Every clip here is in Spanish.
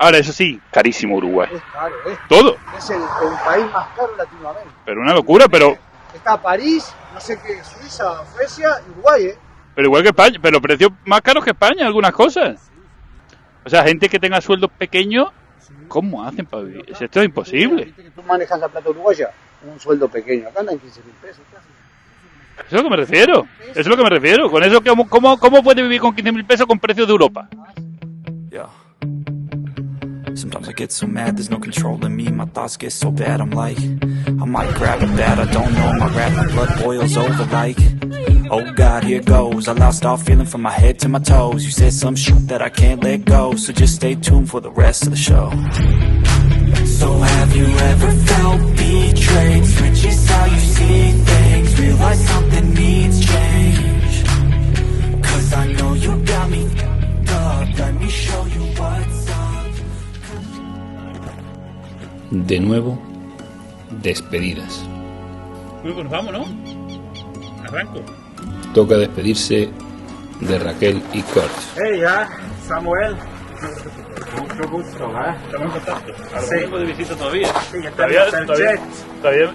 Ahora, eso sí, carísimo Uruguay. Es caro, Todo. Es el país más caro de Latinoamérica. Pero una locura, pero... Está París, no sé qué, Suiza, Suecia y Uruguay, Pero igual que España, pero precios más caros que España, algunas cosas. O sea, gente que tenga sueldos pequeños, ¿cómo hacen para vivir? Esto es imposible. Tú manejas la plata uruguaya, un sueldo pequeño, acá andan 15.000 pesos casi. Eso es lo que me refiero. Eso es lo que me refiero. Con eso, ¿cómo puede vivir con 15.000 pesos con precios de Europa? Yeah. Sometimes I get so mad, there's no control in me. My thoughts get so bad, I'm like, I might grab a bat, I don't know. My rap, my blood boils over like, oh God, here goes. I lost all feeling from my head to my toes. You said some shit that I can't let go, so just stay tuned for the rest of the show. So have you ever felt betrayed? Switches how you see things, realize something needs change. Cause I know you got me up, let me show you what's up. De nuevo, despedidas. Pues nos vamos, ¿no? Arranco. Toca despedirse de Raquel y Kurt. Hey, ya, Samuel. Mucho gusto, ¿eh? Estamos en contacto. Sí. Vengo de visita todavía. Sí, ya tenemos el jet. Todavía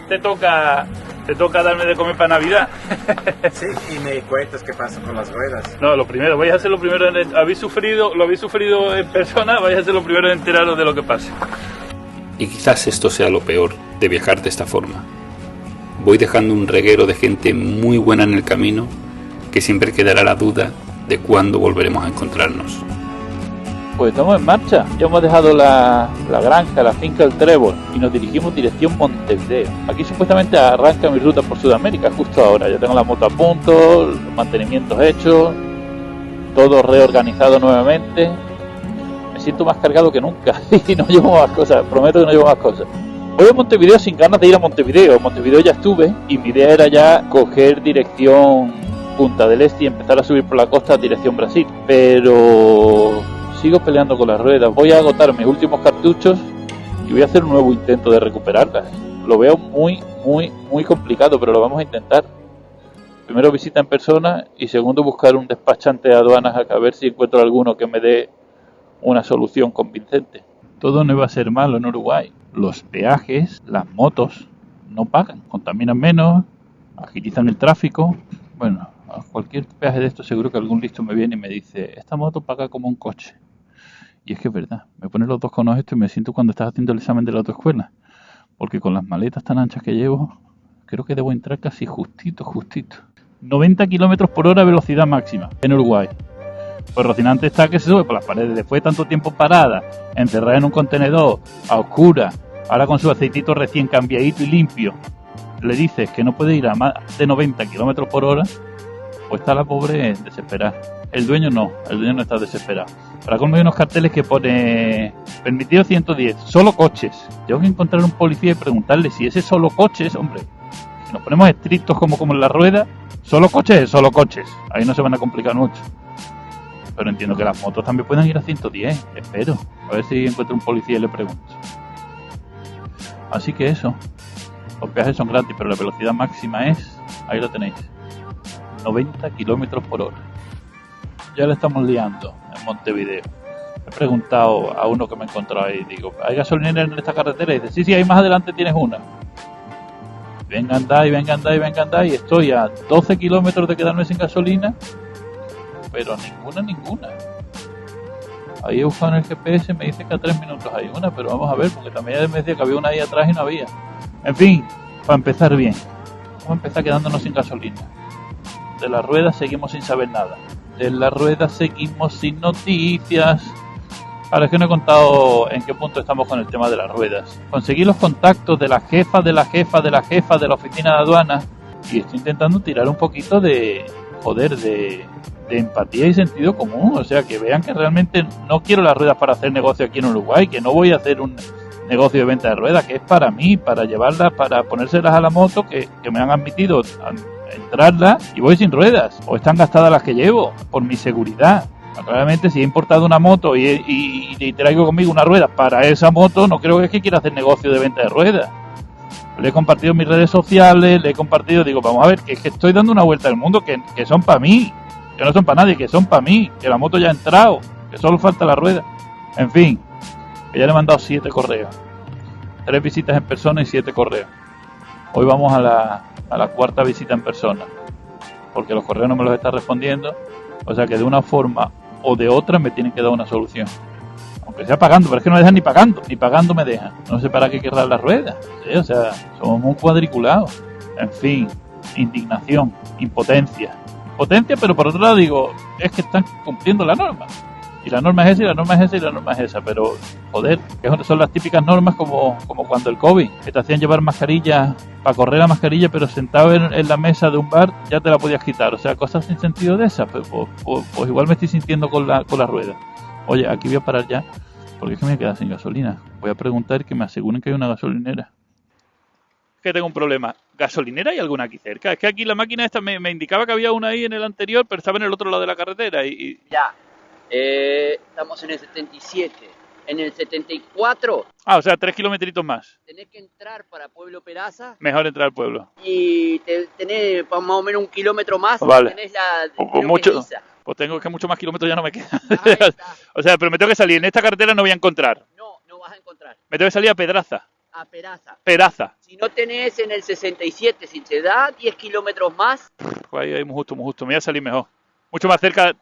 te toca darme de comer para Navidad. Sí, y me cuentas qué pasa con las ruedas. No, lo primero, vais a hacer lo primero. Lo habéis sufrido en persona, vais a hacer lo primero en enteraros de lo que pase. Y quizás esto sea lo peor de viajar de esta forma. Voy dejando un reguero de gente muy buena en el camino, que siempre quedará la duda de cuándo volveremos a encontrarnos. Pues estamos en marcha, ya hemos dejado la granja, la finca del Trébol y nos dirigimos dirección Montevideo. Aquí supuestamente arranca mi ruta por Sudamérica justo ahora, ya tengo la moto a punto, los mantenimientos hechos, todo reorganizado nuevamente. Me siento más cargado que nunca y no llevo más cosas, prometo que no llevo más cosas. Voy a Montevideo sin ganas de ir a Montevideo. En Montevideo ya estuve y mi idea era ya coger dirección Punta del Este y empezar a subir por la costa dirección Brasil. Pero sigo peleando con las ruedas. Voy a agotar mis últimos cartuchos y voy a hacer un nuevo intento de recuperarlas. Lo veo muy complicado, pero lo vamos a intentar. Primero visita en persona y segundo buscar un despachante de aduanas a ver si encuentro alguno que me dé una solución convincente. Todo no iba a ser malo en Uruguay. Los peajes, las motos, no pagan, contaminan menos, agilizan el tráfico. Bueno, a cualquier peaje de esto seguro que algún listo me viene y me dice, esta moto paga como un coche. Y es que es verdad, me pone los dos conos esto y me siento cuando estás haciendo el examen de la autoescuela. Porque con las maletas tan anchas que llevo, creo que debo entrar casi justito. 90 km por hora velocidad máxima en Uruguay. Pues Rocinante está que se sube por las paredes después de tanto tiempo parada, encerrada en un contenedor, a oscura, ahora con su aceitito recién cambiadito y limpio. Le dices que no puede ir a más de 90 km por hora, pues está la pobre desesperada. El dueño no está desesperado. Para colmo hay unos carteles que pone permitido 110, solo coches. Tengo que encontrar un policía y preguntarle si ese solo coches, hombre, si nos ponemos estrictos como en la rueda, solo coches es solo coches, ahí no se van a complicar mucho. Pero entiendo que las motos también pueden ir a 110, espero. A ver si encuentro un policía y le pregunto. Así que eso. Los peajes son gratis, pero la velocidad máxima es, ahí lo tenéis, 90 km por hora. Ya le estamos liando en Montevideo. He preguntado a uno que me he encontrado ahí, digo, ¿hay gasolinera en esta carretera? Y dice, sí, ahí más adelante tienes una. Venga, andá y estoy a 12 kilómetros de quedarme sin gasolina. Pero ninguna. Ahí he buscado en el GPS, me dice que a 3 minutos hay una, pero vamos a ver, porque también me decía que había una ahí atrás y no había. En fin, para empezar bien, vamos a empezar quedándonos sin gasolina. De las ruedas seguimos sin saber nada. De las ruedas seguimos sin noticias. Ahora es que no he contado en qué punto estamos con el tema de las ruedas. Conseguí los contactos de la jefa de la oficina de aduanas y estoy intentando tirar un poquito de empatía y sentido común, o sea, que vean que realmente no quiero las ruedas para hacer negocio aquí en Uruguay, que no voy a hacer un negocio de venta de ruedas, que es para mí, para llevarlas, para ponérselas a la moto, que me han admitido entrarlas y voy sin ruedas, o están gastadas las que llevo, por mi seguridad. Claramente si he importado una moto y traigo conmigo una rueda para esa moto, no creo que es que quiera hacer negocio de venta de ruedas. Le he compartido en mis redes sociales, digo, vamos a ver, que es que estoy dando una vuelta al mundo, que son para mí, que no son para nadie, que son para mí, que la moto ya ha entrado, que solo falta la rueda. En fin, Ya le he mandado 7 correos. 3 visitas en persona y 7 correos. Hoy vamos a la 4ª visita en persona. Porque los correos no me los está respondiendo. O sea que de una forma o de otra me tienen que dar una solución. Aunque sea pagando, pero es que no me dejan ni pagando me dejan. No sé para qué querrá la rueda. ¿Sí? O sea, somos muy cuadriculados. En fin, indignación, impotencia. Impotencia, pero por otro lado digo, es que están cumpliendo la norma. Y la norma es esa, y la norma es esa, y la norma es esa. Pero, joder, que son las típicas normas como cuando el COVID, que te hacían llevar mascarilla, para correr la mascarilla, pero sentado en la mesa de un bar, ya te la podías quitar. O sea, cosas sin sentido de esas. Pues igual me estoy sintiendo con la rueda. Oye, aquí voy a parar ya, porque es que me queda sin gasolina. Voy a preguntar que me aseguren que hay una gasolinera. Que tengo un problema. ¿Gasolinera hay alguna aquí cerca? Es que aquí la máquina esta me indicaba que había una ahí en el anterior, pero estaba en el otro lado de la carretera y... Ya, estamos en el 77. En el 74... Ah, o sea, 3 kilometritos más. Tenés que entrar para Pueblo Peraza. Mejor entrar al pueblo. Y tenés más o menos 1 kilómetro más. Vale. Tenés la... Pues mucho... Pues tengo que mucho más kilómetros ya no me quedan. O sea, pero me tengo que salir. En esta carretera no voy a encontrar. No vas a encontrar. Me tengo que salir a Pedraza. A Peraza. Peraza. Si no tenés en el 67, si te da 10 kilómetros más... Ahí muy justo. Me voy a salir mejor. Mucho más cerca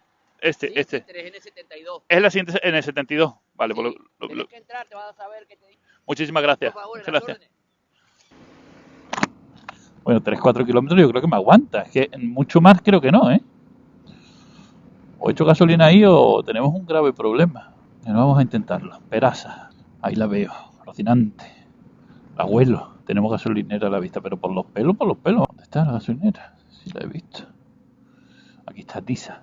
Sí, tenés en el 72. Es la siguiente en el 72. Vale, Sí, pues tenés que entrar, te vas a saber qué te digo. Muchísimas gracias. Por favor, Muchas gracias. Bueno, 3-4 kilómetros yo creo que me aguanta. Es que mucho más creo que no, ¿eh? O he hecho gasolina ahí o tenemos un grave problema. Pero vamos a intentarlo. Peraza. Ahí la veo. Rocinante. Abuelo. Tenemos gasolinera a la vista, pero por los pelos. ¿Dónde está la gasolinera? Sí la he visto. Aquí está Tisa.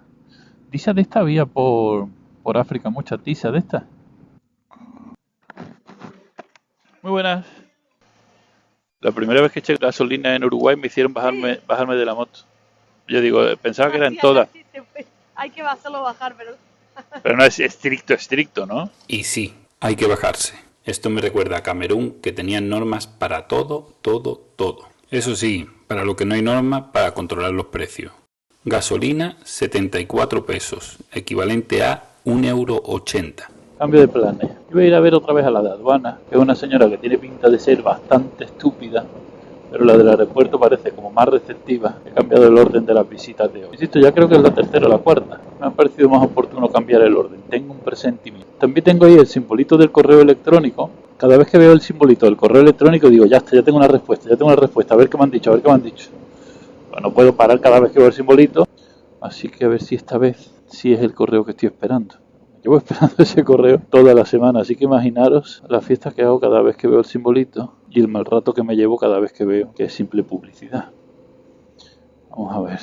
Tisa de esta había por África, mucha Tisa de esta. Muy buenas. La primera vez que eché gasolina en Uruguay me hicieron bajarme de la moto. Yo digo, pensaba que era en todas. Hay que hacerlo bajar, pero... Pero no es estricto, ¿no? Y sí, hay que bajarse. Esto me recuerda a Camerún, que tenían normas para todo. Eso sí, para lo que no hay norma, para controlar los precios. Gasolina, 74 pesos, equivalente a 1,80 €. Cambio de planes. Yo voy a ir a ver otra vez a la de aduana, que es una señora que tiene pinta de ser bastante estúpida, pero la del aeropuerto parece como más receptiva. He cambiado el orden de las visitas de hoy. Insisto, ya creo que es la 3ª o la 4ª. Me ha parecido más oportuno cambiar el orden. Tengo un presentimiento. También tengo ahí el simbolito del correo electrónico. Cada vez que veo el simbolito del correo electrónico digo, ya está, ya tengo una respuesta. A ver qué me han dicho, Bueno, no puedo parar cada vez que veo el simbolito. Así que a ver si esta vez sí es el correo que estoy esperando. Llevo esperando ese correo toda la semana, así que imaginaros las fiestas que hago cada vez que veo el simbolito y el mal rato que me llevo cada vez que veo que es simple publicidad. Vamos a ver.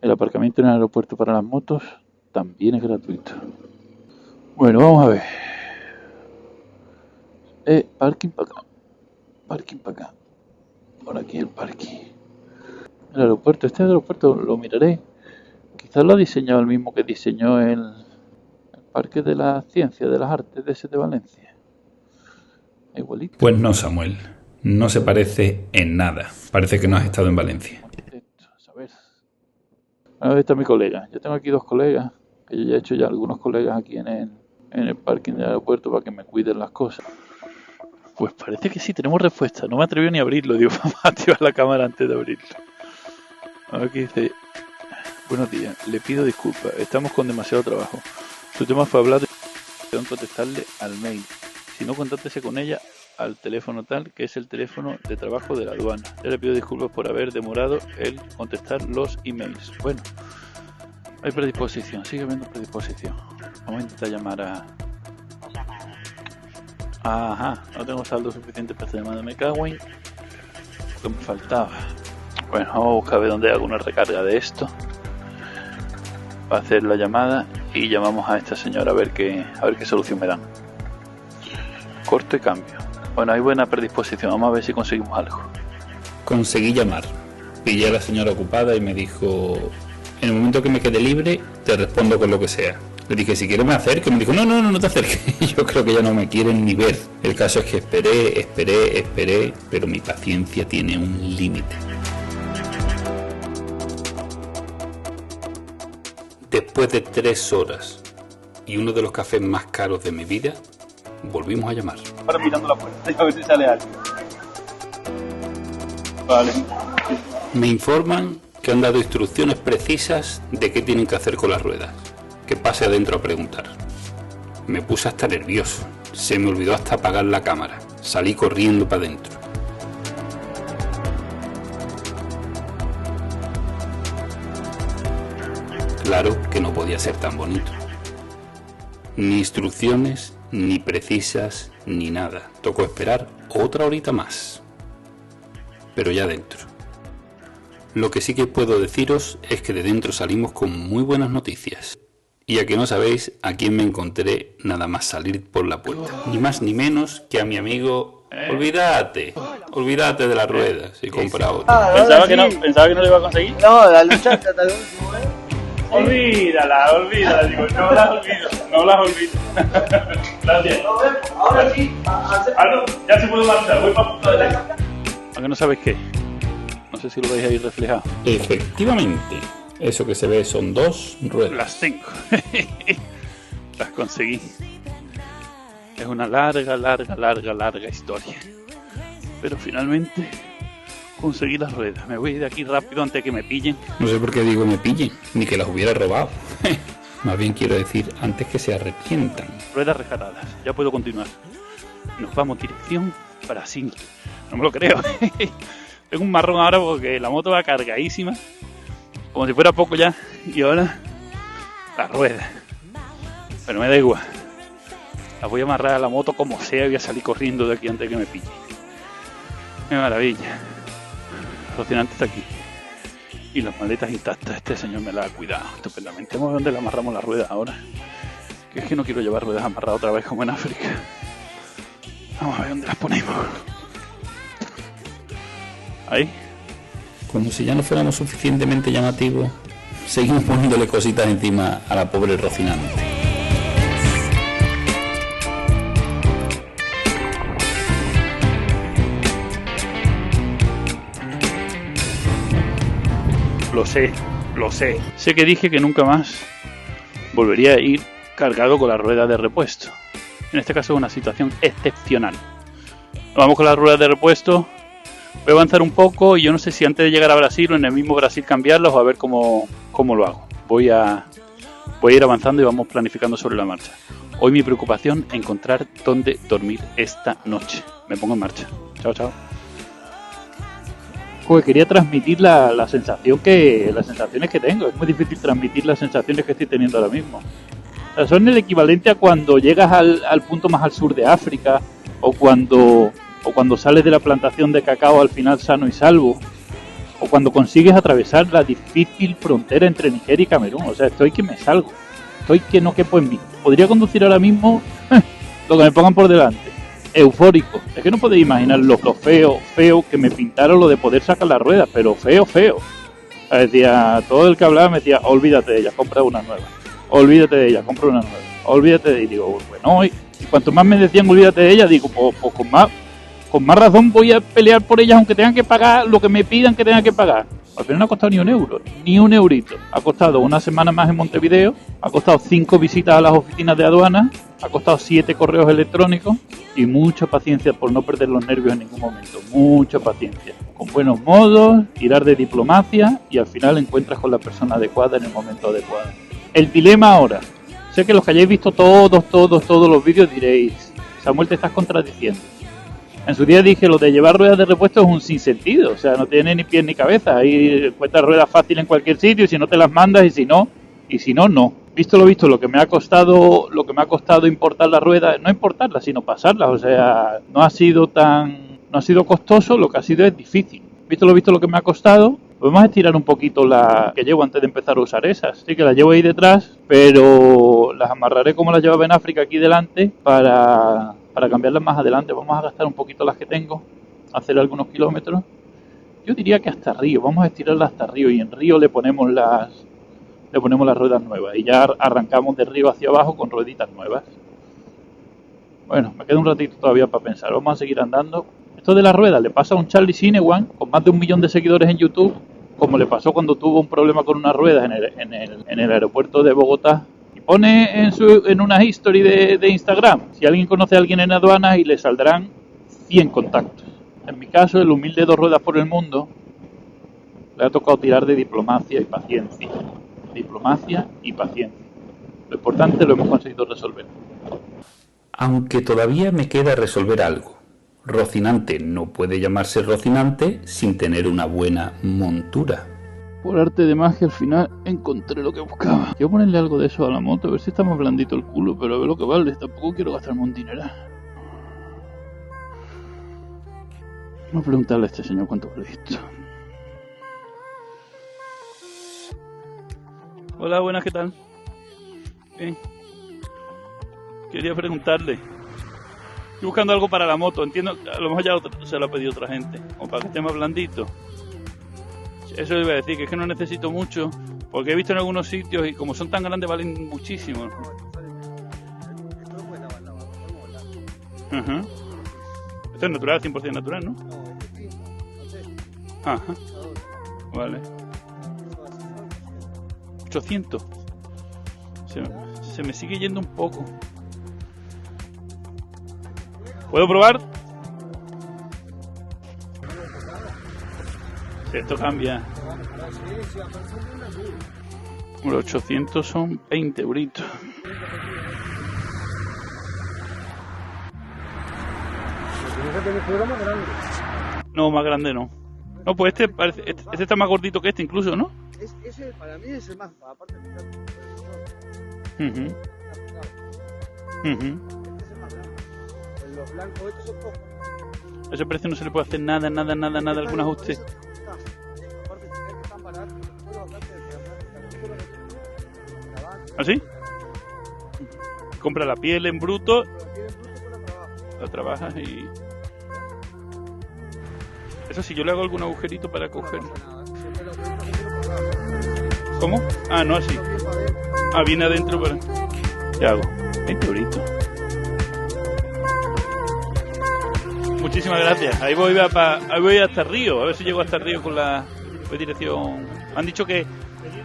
El aparcamiento en el aeropuerto para las motos también es gratuito. Bueno, vamos a ver. Parking para acá. Por aquí el parking. El aeropuerto, este aeropuerto lo miraré. Quizás lo ha diseñado el mismo que diseñó el Parque de la Ciencia, de las Artes de ese de Valencia. Igualito. Pues no, Samuel. No se parece en nada. Parece que no has estado en Valencia. A ver, está mi colega. Yo tengo aquí 2 colegas, que yo ya he hecho ya algunos colegas aquí en el parking del aeropuerto para que me cuiden las cosas. Pues parece que sí, tenemos respuesta. No me atreví ni a abrirlo. Digo, vamos a activar la cámara antes de abrirlo. A ver qué dice. Buenos días, le pido disculpas, estamos con demasiado trabajo. Su tema fue hablar de contestarle al mail. Si no, contáctese con ella al teléfono tal, que es el teléfono de trabajo de la aduana. Yo le pido disculpas por haber demorado el contestar los emails. Bueno, hay predisposición, sigue habiendo predisposición. Vamos a intentar llamar a... Ajá, no tengo saldo suficiente para esta llamada, me cago en... Lo que me faltaba. Bueno, vamos a buscar a ver dónde hay alguna recarga de esto. Para hacer la llamada y llamamos a esta señora a ver qué solución me dan. Corto y cambio. Bueno, hay buena predisposición, vamos a ver si conseguimos algo. Conseguí llamar. Pillé a la señora ocupada y me dijo, en el momento que me quede libre, te respondo con lo que sea. Le dije, si quieres me acerque. Me dijo, no te acerques. Yo creo que ya no me quieren ni ver. El caso es que esperé, pero mi paciencia tiene un límite. Después de 3 horas y uno de los cafés más caros de mi vida, volvimos a llamar. Ahora mirando la puerta, a ver si sale algo. Vale. Me informan que han dado instrucciones precisas de qué tienen que hacer con las ruedas. Que pase adentro a preguntar. Me puse hasta nervioso. Se me olvidó hasta apagar la cámara. Salí corriendo para adentro. Claro que no podía ser tan bonito. Ni instrucciones, ni precisas, ni nada. Tocó esperar otra horita más. Pero ya dentro. Lo que sí que puedo deciros es que de dentro salimos con muy buenas noticias. Y a que no sabéis a quién me encontré nada más salir por la puerta. Ni más ni menos que a mi amigo... Olvídate de las ruedas y compra otra. Pensaba que no lo iba a conseguir. No, la luchaste hasta el último, ¿eh? Olvídala, digo, no las olvido. Gracias. Ahora sí. No, ya se puede marchar, voy para punta de leche. ¿A que no sabéis qué? No sé si lo veis ahí reflejado. Efectivamente, eso que se ve son 2 ruedas. Las tengo. Las conseguí. Es una larga historia. Pero finalmente conseguí las ruedas. Me voy de aquí rápido antes de que me pillen. No sé por qué digo me pillen, ni que las hubiera robado. Más bien quiero decir antes que se arrepientan. Ruedas rescatadas, ya puedo continuar. Nos vamos dirección Brasil. No me lo creo. Tengo un marrón ahora porque la moto va cargadísima. Como si fuera poco ya. Y ahora las ruedas. Pero me da igual. Las voy a amarrar a la moto como sea y voy a salir corriendo de aquí antes de que me pille. ¡Qué maravilla! Rocinante está aquí. Y las maletas intactas. Este señor me las ha cuidado estupendamente. Vamos a ver dónde le amarramos las ruedas ahora. Que es que no quiero llevar ruedas amarradas otra vez como en África. Vamos a ver dónde las ponemos. Ahí. Como si ya no fuéramos suficientemente llamativos, seguimos poniéndole cositas encima a la pobre Rocinante. Lo sé. Sé que dije que nunca más volvería a ir cargado con la rueda de repuesto. En este caso es una situación excepcional. Vamos con las ruedas de repuesto. Voy a avanzar un poco y yo no sé si antes de llegar a Brasil o en el mismo Brasil cambiarlos o a ver cómo lo hago. Voy a ir avanzando y vamos planificando sobre la marcha. Hoy mi preocupación es encontrar dónde dormir esta noche. Me pongo en marcha. Chao. Porque quería transmitir las sensaciones que tengo. Es muy difícil transmitir las sensaciones que estoy teniendo ahora mismo. O sea, son el equivalente a cuando llegas al punto más al sur de África o cuando sales de la plantación de cacao al final sano y salvo, o cuando consigues atravesar la difícil frontera entre Nigeria y Camerún. O sea, estoy que me salgo, estoy que no quepo en mí. Podría conducir ahora mismo lo que me pongan por delante, eufórico. Es que no podéis imaginar lo feo que me pintaron lo de poder sacar las ruedas, pero feo. Decía, todo el que hablaba me decía, olvídate de ella, compra una nueva. Olvídate de ella, compra una nueva. Olvídate de ella. Y digo, bueno, y cuanto más me decían olvídate de ella, digo, pues con más razón voy a pelear por ellas aunque tengan que pagar lo que me pidan que tengan que pagar. Al final no ha costado ni un euro, ni un eurito. Ha costado una semana más en Montevideo, ha costado 5 visitas a las oficinas de aduana, ha costado 7 correos electrónicos y mucha paciencia por no perder los nervios en ningún momento. Mucha paciencia. Con buenos modos, tirar de diplomacia y al final encuentras con la persona adecuada en el momento adecuado. El dilema ahora. Sé que los que hayáis visto todos los vídeos diréis, Samuel, te estás contradiciendo. En su día dije, lo de llevar ruedas de repuesto es un sinsentido, o sea, no tiene ni pies ni cabeza. Ahí encuentras ruedas fácil en cualquier sitio y si no te las mandas y si no, no. Visto lo que me ha costado importar las ruedas, no importarlas, sino pasarlas, o sea, no ha sido costoso, lo que ha sido es difícil. Visto lo que me ha costado, podemos estirar un poquito la que llevo antes de empezar a usar esas. Sí que las llevo ahí detrás, pero las amarraré como las llevaba en África aquí delante para cambiarlas más adelante. Vamos a gastar un poquito las que tengo, hacer algunos kilómetros. Yo diría que hasta Río, vamos a estirarlas hasta Río y en Río le ponemos las ruedas nuevas y ya arrancamos de Río hacia abajo con rueditas nuevas. Bueno, me queda un ratito todavía para pensar, vamos a seguir andando. Esto de las ruedas le pasa a un Charlie Sinewan con más de 1 millón de seguidores en YouTube, como le pasó cuando tuvo un problema con unas ruedas en el aeropuerto de Bogotá y pone en una history de Instagram si alguien conoce a alguien en aduanas y le saldrán 100 contactos. En mi caso, el humilde 2 ruedas por el mundo le ha tocado tirar de diplomacia y paciencia. Diplomacia y paciencia. Lo importante lo hemos conseguido resolver. Aunque todavía me queda resolver algo. Rocinante no puede llamarse Rocinante sin tener una buena montura. Por arte de magia al final encontré lo que buscaba. Quiero ponerle algo de eso a la moto, a ver si está más blandito el culo, pero a ver lo que vale. Tampoco quiero gastarme un dineral. Vamos a preguntarle a este señor cuánto vale esto. Hola, buenas, ¿qué tal? Bien. Quería preguntarle. Estoy buscando algo para la moto, entiendo, a lo mejor ya se lo ha pedido otra gente, o para que esté más blandito. Eso iba a decir, que es que no necesito mucho, porque he visto en algunos sitios y como son tan grandes valen muchísimo. Ajá. Esto es natural, 100% natural, ¿no? Ajá. Vale. 800. Se me sigue yendo un poco. ¿Puedo probar? Si esto cambia. Los 800 son 20 euritos. No, más grande no. No, pues este parece, este está más gordito que este incluso, ¿no? Ese para mí es el más, aparte de los blancos estos son pocos. A ese precio no se le puede hacer nada, algún ajuste. ¿Así? Compra la piel en bruto, la trabajas y... Eso sí, yo le hago algún agujerito para cogerlo. ¿Cómo? Ah, no, así. Ah, viene adentro para... ¿Qué hago? 20 euritos. Muchísimas gracias. Ahí voy hasta el río. A ver si llego hasta el río con la dirección. Me han dicho que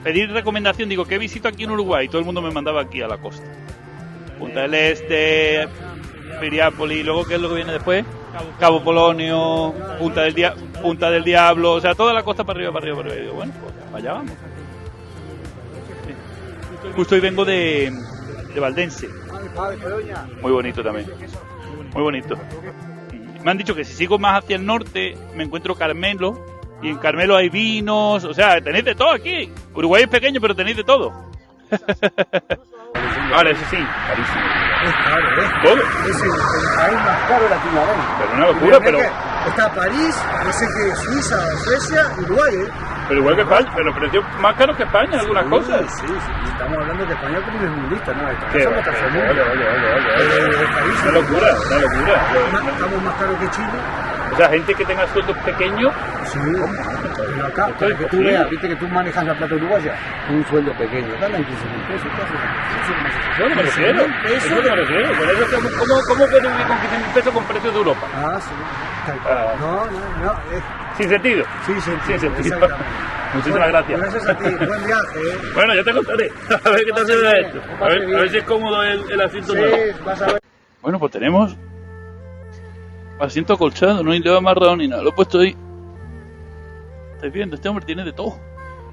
pedir recomendación. Digo, ¿qué visito aquí en Uruguay? Todo el mundo me mandaba aquí a la costa. Punta del Este, Piriápolis. Luego, ¿qué es lo que viene después? Cabo Polonio, Punta del Diablo. O sea, toda la costa para arriba. Y digo, bueno, pues allá vamos. Sí. Justo hoy vengo de Valdense. Muy bonito también. Muy bonito. Me han dicho que si sigo más hacia el norte me encuentro Carmelo, y en Carmelo hay vinos, o sea, tenéis de todo aquí. Uruguay es pequeño, pero tenéis de todo. Ahora, eso sí, carísimo. Es caro, ¿eh? ¿Todo? Es el país más caro de Latinoamérica. Pero una locura, pero... Está París, no sé qué, Suiza, Suecia, Uruguay, ¿eh? Pero igual que España, pero precios más caros que España, algunas cosas. Sí. Estamos hablando de España como un mundista, ¿no? Qué Somos tercermundistas. Una locura. Estamos más caros que Chile. O sea, gente que tenga sueldos pequeños. Sí, pero acá, para que tú veas, viste que tú manejas la plata uruguaya, un sueldo pequeño, ganan 15.000 pesos, Bueno, me refiero. Eso me refiero. Por eso estamos, ¿cómo puede vivir con 15.000 pesos con precios de Europa? Ah, sí. No. Sin sentido. Sin sentido. Muchísimas gracias. Gracias a ti, buen viaje. Bueno, ya te contaré. A ver qué tal se ve esto. A ver si es cómodo el asiento nuevo. Sí, vas a ver. Bueno, pues tenemos asiento acolchado, no hay nada amarrado ni nada. Lo he puesto ahí. ¿Estáis viendo? Este hombre tiene de todo.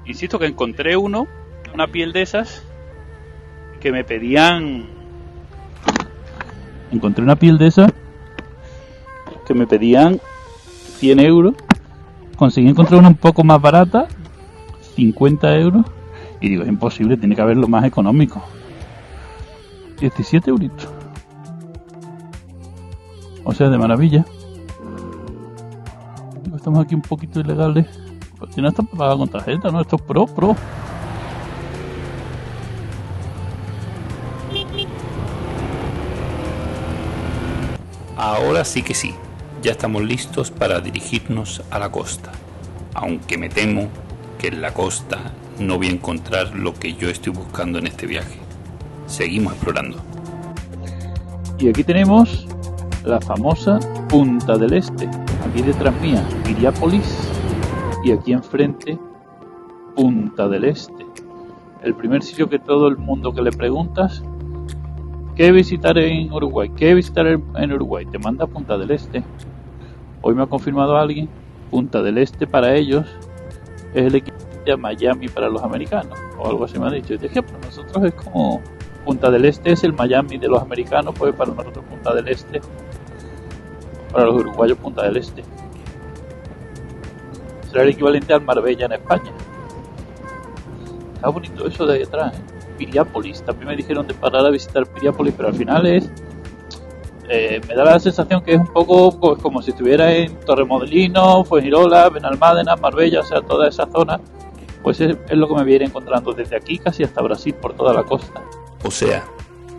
Insisto que encontré una piel de esas que me pedían. Encontré una piel de esas que me pedían 100 euros. Conseguí encontrar una un poco más barata, 50 euros. Y digo, es imposible, tiene que haber lo más económico. 17 euritos. O sea, de maravilla. Estamos aquí un poquito ilegales. Pues si no está pagado con tarjeta, ¿no? Esto es pro. Ahora sí que sí, ya estamos listos para dirigirnos a la costa. Aunque me temo que en la costa no voy a encontrar lo que yo estoy buscando en este viaje. Seguimos explorando. Y aquí tenemos la famosa Punta del Este. Aquí detrás mía, Piriápolis. Y aquí enfrente, Punta del Este. el primer sitio que todo el mundo que le preguntas, ¿qué visitar en Uruguay? ¿Qué visitar en Uruguay? Te manda a Punta del Este. Hoy me ha confirmado alguien, Punta del Este para ellos es el equivalente a Miami para los americanos, o algo así me han dicho. Y dije, para nosotros es como Punta del Este es el Miami de los americanos, pues para nosotros Punta del Este, para los uruguayos Punta del Este. Será el equivalente al Marbella en España. Está bonito eso de ahí atrás, ¿eh? Piriápolis, también me dijeron de parar a visitar Piriápolis, pero al final es... me da la sensación que es un poco pues, como si estuviera en Torremolinos, Fuengirola, Benalmádena, Marbella, o sea, toda esa zona, pues es lo que me voy a ir encontrando desde aquí casi hasta Brasil, por toda la costa. O sea,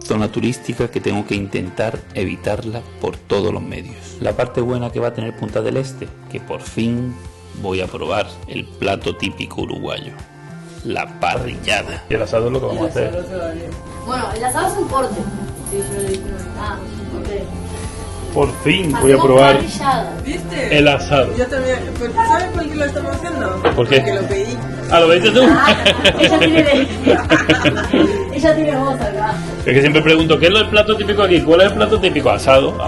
zona turística que tengo que intentar evitarla por todos los medios. La parte buena que va a tener Punta del Este, que por fin voy a probar el plato típico uruguayo, la parrillada. Y el asado es lo que vamos a hacer. Bueno, el asado es un corte. Sí, yo le dije. Por fin voy a probar ¿Viste? el asado. Yo también. ¿Sabes por qué lo estamos haciendo? ¿Por qué? Porque lo pedí. Ah, ¿lo pediste tú? Ella tiene voz acá. Es que siempre pregunto, ¿qué es el plato típico aquí? ¿Cuál es el plato típico? Asado.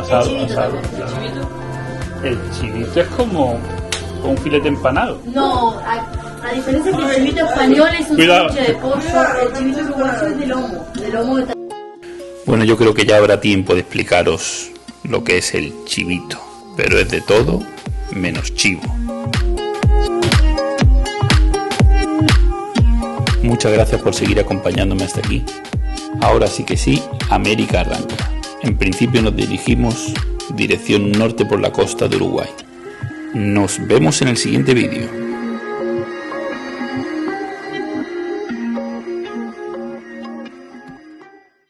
El chivito es como un filete empanado. No, a diferencia que el chivito español es un sándwich de pollo, el chivito uruguayo es de lomo de Bueno, yo creo que ya habrá tiempo de explicaros lo que es el chivito, pero es de todo menos chivo. Muchas gracias por seguir acompañándome hasta aquí. Ahora sí que sí, América arranca. En principio nos dirigimos dirección norte por la costa de Uruguay. Nos vemos en el siguiente vídeo.